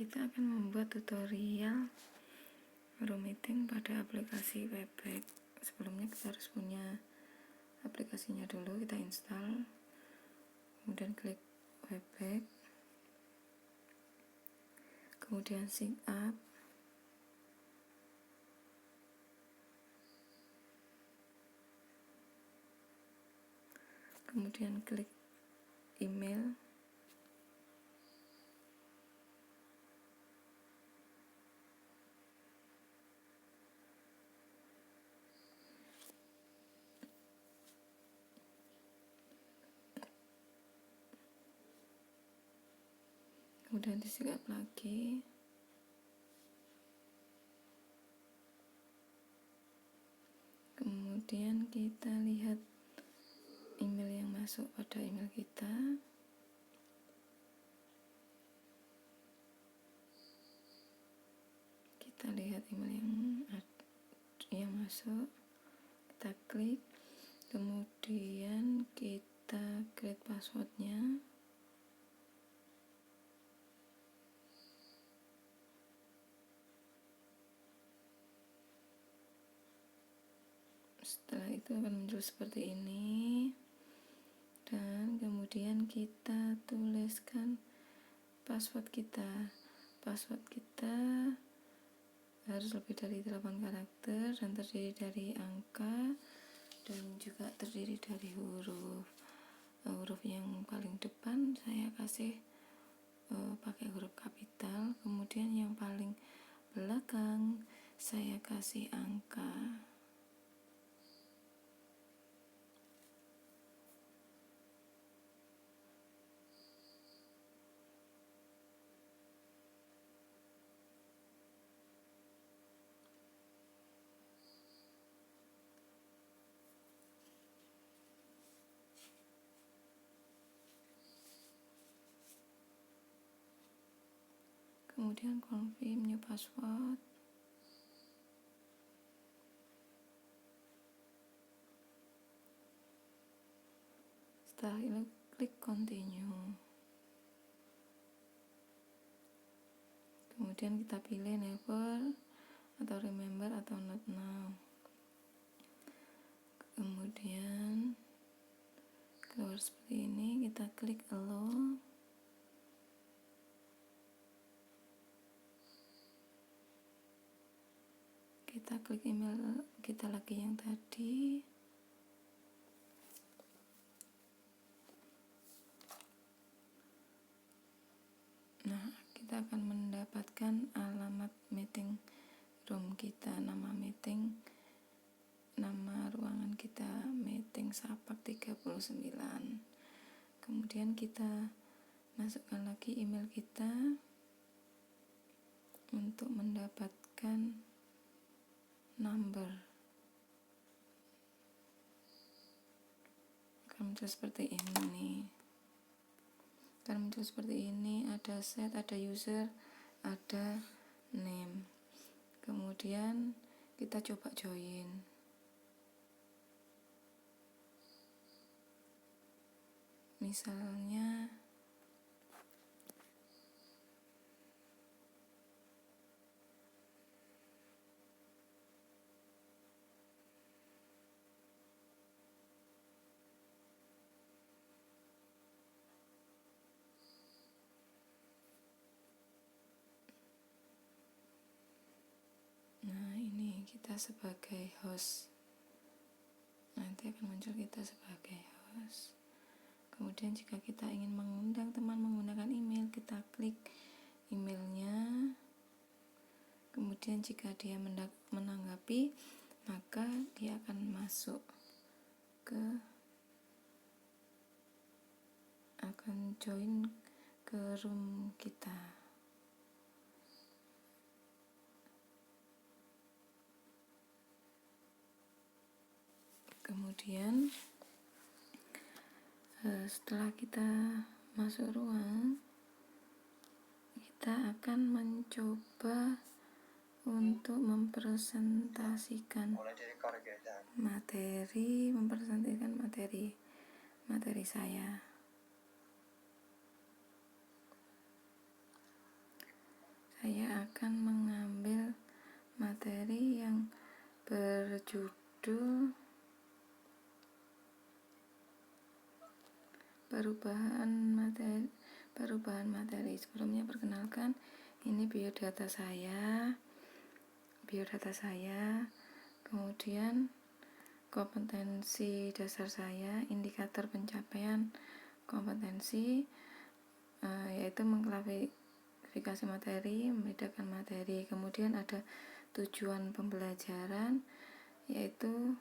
Kita akan membuat tutorial room meeting pada aplikasi Webex. Sebelumnya kita harus punya aplikasinya dulu, kita install, kemudian klik Webex, kemudian sign up, kemudian klik email, kemudian di sign up lagi, kemudian kita lihat email yang masuk pada email kita. Kita lihat email yang masuk, kita klik, kemudian kita create passwordnya. Setelah itu akan muncul seperti ini, dan kemudian kita tuliskan password kita. Password kita harus lebih dari 8 karakter dan terdiri dari angka dan juga terdiri dari huruf. Huruf yang paling depan saya kasih pakai huruf kapital, kemudian yang paling belakang saya kasih angka. Kemudian confirm new password. Setelah itu klik continue. Kemudian kita pilih never atau remember atau not now. Kemudian keluar seperti ini, kita klik allow. Kita klik email kita lagi yang tadi. Nah, kita akan mendapatkan alamat meeting room kita, nama meeting, nama ruangan kita, meeting Sapak 39. Kemudian kita masukkan lagi email kita untuk mendapatkan number. Akan muncul seperti ini. Akan muncul seperti ini, ada set, ada user, ada name. Kemudian kita coba join. Misalnya kita sebagai host, nanti akan muncul kita sebagai host. Kemudian jika kita ingin mengundang teman menggunakan email, kita klik emailnya. Kemudian jika dia menanggapi, maka dia akan masuk akan join ke room kita. Kemudian setelah kita masuk ruang, kita akan mencoba untuk mempresentasikan materi saya. saya akan mengambil materi yang berjudul perubahan materi. Sebelumnya perkenalkan, ini biodata saya, kemudian kompetensi dasar saya, indikator pencapaian kompetensi, yaitu mengklasifikasi materi, membedakan materi. Kemudian ada tujuan pembelajaran, yaitu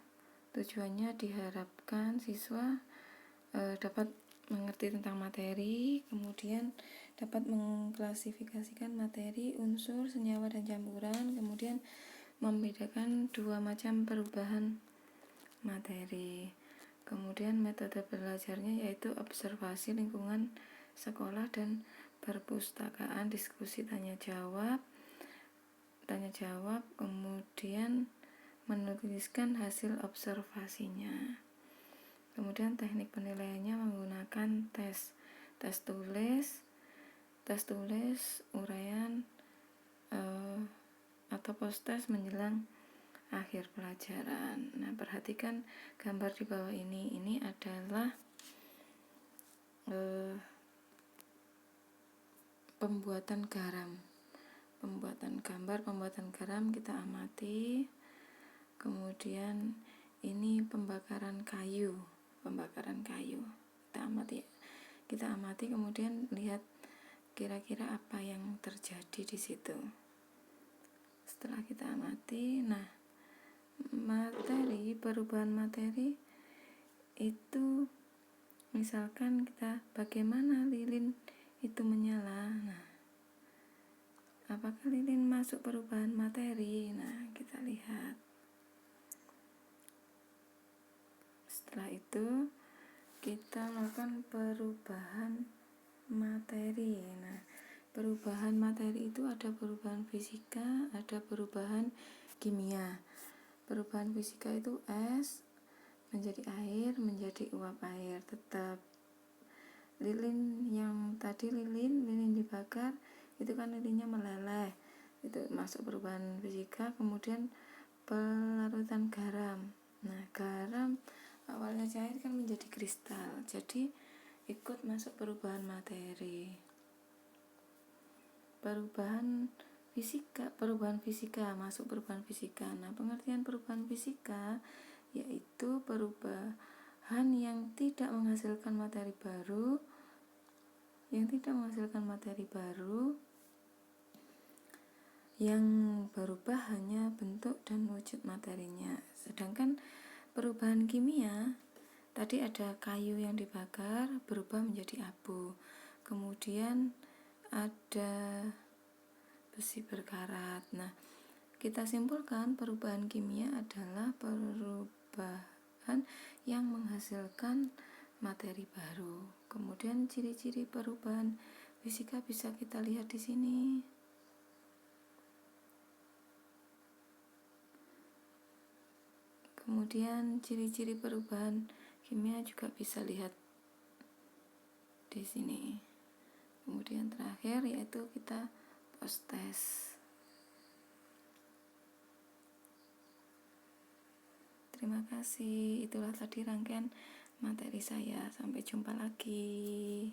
tujuannya diharapkan siswa dapat mengerti tentang materi, kemudian dapat mengklasifikasikan materi, unsur, senyawa, dan campuran, kemudian membedakan dua macam perubahan materi. Kemudian metode belajarnya yaitu observasi lingkungan sekolah dan perpustakaan, diskusi tanya jawab, kemudian menuliskan hasil observasinya. Kemudian teknik penilaiannya menggunakan tes tulis, uraian, atau post-tes menjelang akhir pelajaran. Nah, perhatikan gambar di bawah ini. Ini adalah pembuatan garam. Pembuatan garam kita amati. Kemudian ini pembakaran kayu. Kita amati kemudian lihat kira-kira apa yang terjadi di situ. Setelah kita amati, nah, perubahan materi itu misalkan kita bagaimana lilin itu menyala. Nah, apakah lilin masuk perubahan materi? Nah, kita lihat. Setelah itu kita melakukan perubahan materi. Nah, perubahan materi itu ada perubahan fisika, ada perubahan kimia. Perubahan fisika itu es menjadi air, menjadi uap air. Tetap lilin yang tadi lilin dibakar, itu kan lilinnya meleleh. Itu masuk perubahan fisika. Kemudian pelarutan garam. Nah, garam awalnya cair kan menjadi kristal, jadi ikut masuk perubahan materi. Perubahan fisika masuk perubahan fisika. Nah, pengertian perubahan fisika yaitu perubahan yang tidak menghasilkan materi baru, yang berubah hanya bentuk dan wujud materinya. Sedangkan perubahan kimia, tadi ada kayu yang dibakar berubah menjadi abu. Kemudian ada besi berkarat. Nah, kita simpulkan perubahan kimia adalah perubahan yang menghasilkan materi baru. Kemudian ciri-ciri perubahan fisika bisa kita lihat di sini. Kemudian ciri-ciri perubahan kimia juga bisa lihat di sini. Kemudian terakhir yaitu kita post-tes. Terima kasih. Itulah tadi rangkaian materi saya. Sampai jumpa lagi.